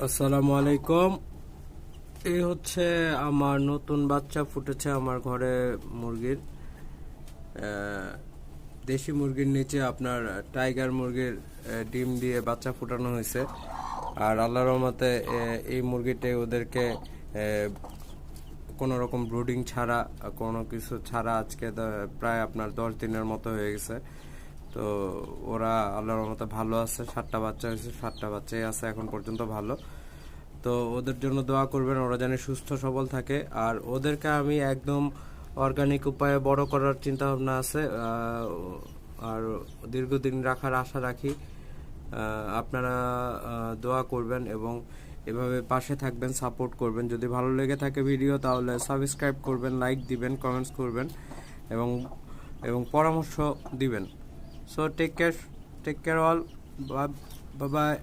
আসসালামু আলাইকুম। এই হচ্ছে আমার নতুন বাচ্চা ফুটেছে আমার ঘরে মুরগির। দেশি মুরগির নিচে আপনার টাইগার মুরগির ডিম দিয়ে বাচ্চা ফুটানো হয়েছে। আর আল্লাহর রহমতে এই মুরগিতে ওদেরকে কোনো রকম ব্রুডিং ছাড়া, কোনো কিছু ছাড়া আজকে প্রায় আপনার 10 দিনের মতো হয়ে গেছে। তো ওরা আল্লাহর রহমতে ভালো আছে। 7টা বাচ্চা হয়েছে, 7টা বাচ্চাই আছে এখন পর্যন্ত ভালো। তো ওদের জন্য দোয়া করবেন, ওরা যেন সুস্থ সবল থাকে। আর ওদেরকে আমি একদম অর্গানিক উপায়ে বড় করার চিন্তা ভাবনা আছে। আর দীর্ঘদিন রাখার আশা রাখি। আপনারা দোয়া করবেন এবং এভাবে পাশে থাকবেন, সাপোর্ট করবেন। যদি ভালো লেগে থাকে ভিডিও তাহলে সাবস্ক্রাইব করবেন, লাইক দিবেন, কমেন্টস করবেন এবং এবং পরামর্শ দিবেন। So take care all. Bye by.